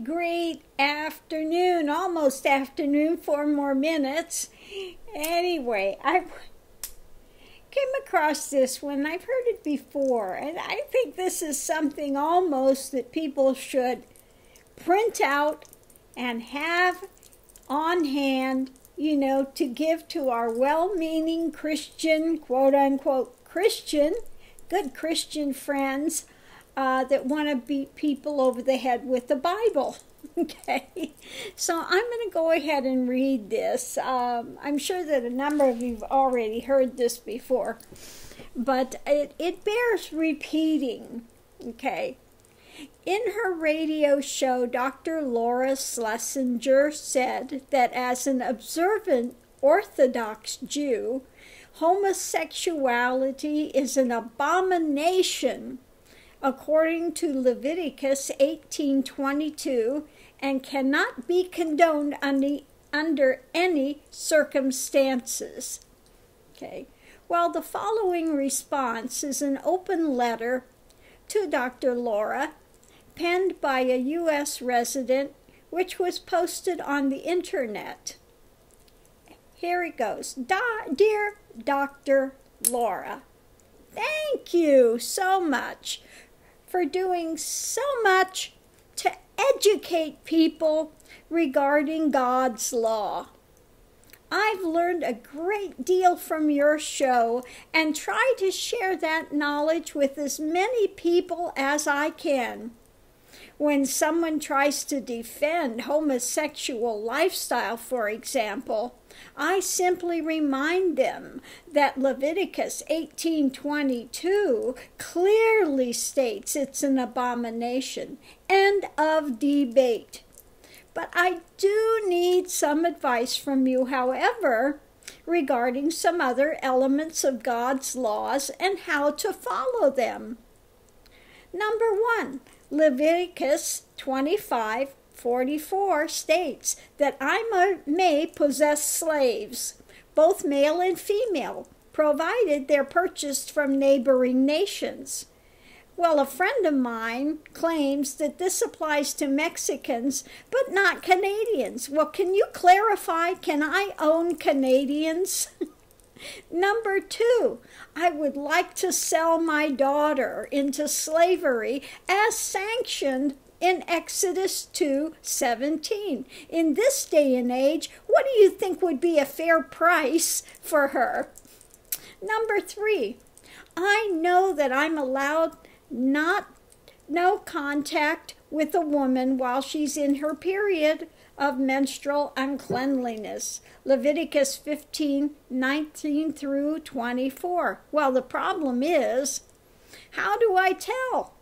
great afternoon, almost afternoon, 4 more minutes. Anyway, I came across this one. I've heard it before, and I think this is something almost that people should print out and have on hand, to give to our well-meaning Christian, quote-unquote Christian, good Christian friends that want to beat people over the head with the Bible. Okay, so I'm going to go ahead and read this. I'm sure that a number of you have already heard this before, but it bears repeating. Okay, in her radio show, Dr. Laura Schlesinger said that as an observant Orthodox Jew, homosexuality is an abomination according to Leviticus 18:22, and cannot be condoned under any circumstances. Okay. Well, the following response is an open letter to Dr. Laura, penned by a U.S. resident, which was posted on the internet. Here it goes. Dear Dr. Laura, thank you so much for doing so much to educate people regarding God's law. I've learned a great deal from your show and try to share that knowledge with as many people as I can. When someone tries to defend homosexual lifestyle, for example, I simply remind them that Leviticus 18:22 clearly states it's an abomination. End of debate. But I do need some advice from you, however, regarding some other elements of God's laws and how to follow them. Number 1, Leviticus 25:44 states that I may possess slaves, both male and female, provided they're purchased from neighboring nations. Well, a friend of mine claims that this applies to Mexicans, but not Canadians. Well, can you clarify? Can I own Canadians? Number 2, I would like to sell my daughter into slavery as sanctioned in Exodus 2:17. In this day and age, what do you think would be a fair price for her? Number 3, I know that I'm allowed no contact with a woman while she's in her period of menstrual uncleanliness. Leviticus 15:19 through 24. Well, the problem is, how do I tell?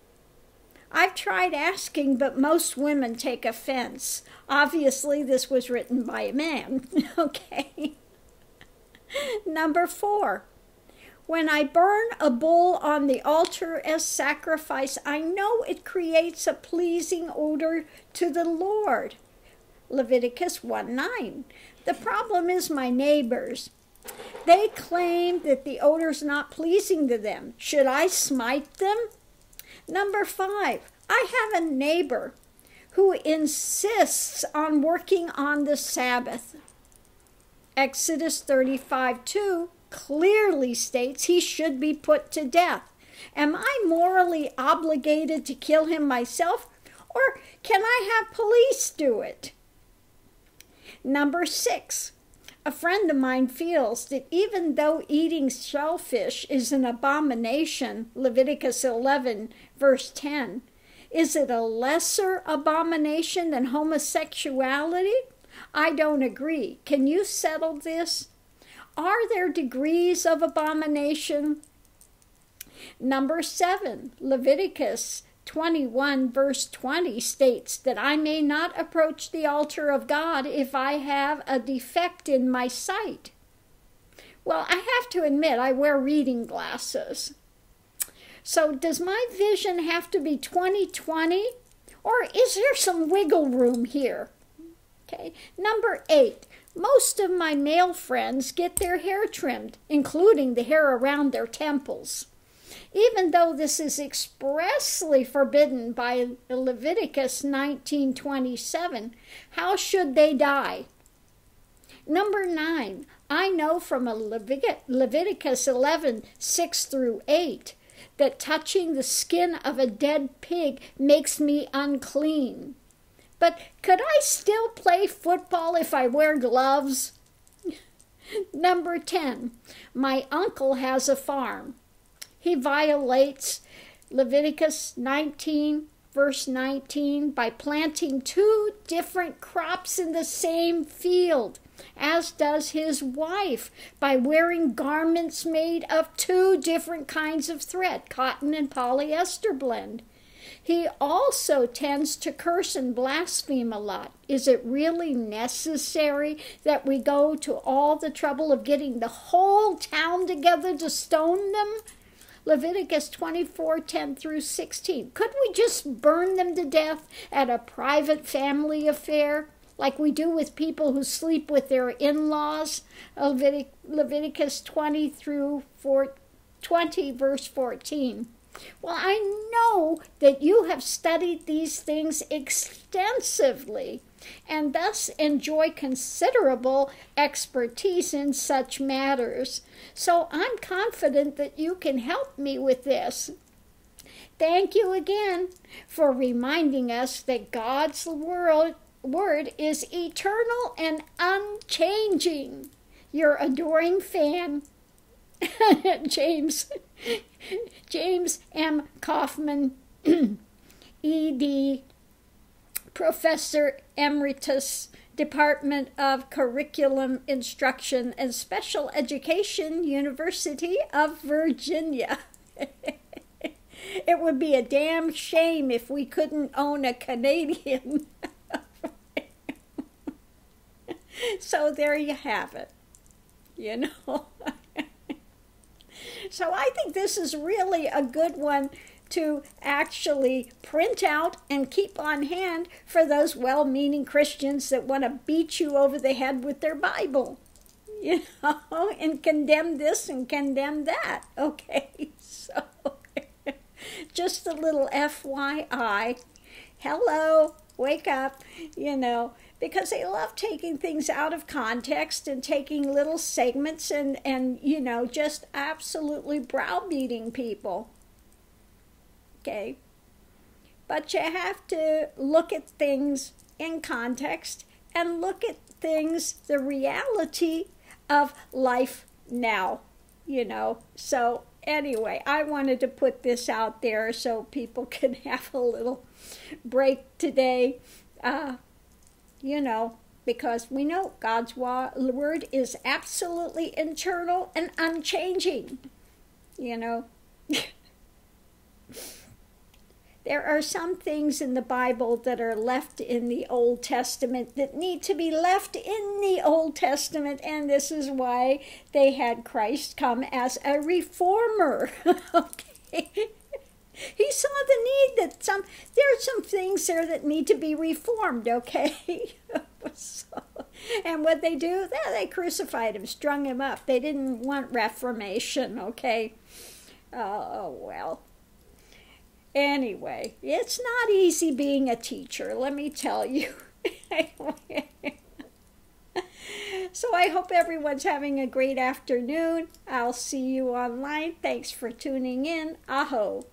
I've tried asking, but most women take offense. Obviously, this was written by a man. Okay. Number 4. When I burn a bull on the altar as sacrifice, I know it creates a pleasing odor to the Lord. Leviticus 1:9. The problem is my neighbors. They claim that the odor's not pleasing to them. Should I smite them? Number 5. I have a neighbor who insists on working on the Sabbath. Exodus 35:2 clearly states he should be put to death. Am I morally obligated to kill him myself, or can I have police do it? Number 6, a friend of mine feels that even though eating shellfish is an abomination, Leviticus 11, verse 10, is it a lesser abomination than homosexuality? I don't agree. Can you settle this? Are there degrees of abomination? Number 7, Leviticus 21 verse 20 states that I may not approach the altar of God if I have a defect in my sight. Well, I have to admit I wear reading glasses. So does my vision have to be 20/20, or is there some wiggle room here? Okay. Number 8, most of my male friends get their hair trimmed, including the hair around their temples. Even though this is expressly forbidden by Leviticus 19:27, how should they die? Number 9, I know from Leviticus 11:6-8, that touching the skin of a dead pig makes me unclean. But could I still play football if I wear gloves? Number 10, my uncle has a farm. He violates Leviticus 19, verse 19, by planting 2 different crops in the same field, as does his wife by wearing garments made of 2 different kinds of thread, cotton and polyester blend. He also tends to curse and blaspheme a lot. Is it really necessary that we go to all the trouble of getting the whole town together to stone them? Leviticus 24:10-16. Couldn't we just burn them to death at a private family affair, like we do with people who sleep with their in-laws? Leviticus 20 verse 14. Well, I know that you have studied these things extensively and thus enjoy considerable expertise in such matters. So I'm confident that you can help me with this. Thank you again for reminding us that God's word is eternal and unchanging. Your adoring fan, James M. Kaufman, ED, Professor Emeritus, Department of Curriculum Instruction and Special Education, University of Virginia. It would be a damn shame if we couldn't own a Canadian. So there you have it, you know. So I think this is really a good one to actually print out and keep on hand for those well-meaning Christians that want to beat you over the head with their Bible, you know, and condemn this and condemn that. Okay, so just a little FYI. Hello, wake up, you know, because they love taking things out of context and taking little segments and you know, just absolutely browbeating people. Okay? But you have to look at things in context and look at things, the reality of life now, you know. So anyway, I wanted to put this out there so people can have a little break today. You know, because we know God's word is absolutely eternal and unchanging, you know. There are some things in the Bible that are left in the Old Testament that need to be left in the Old Testament, and this is why they had Christ come as a reformer. Okay. He saw the need that there are some things there that need to be reformed, okay? So, and what they do, they crucified him, strung him up. They didn't want reformation, okay? Oh, well. Anyway, it's not easy being a teacher, let me tell you. So I hope everyone's having a great afternoon. I'll see you online. Thanks for tuning in. Aho.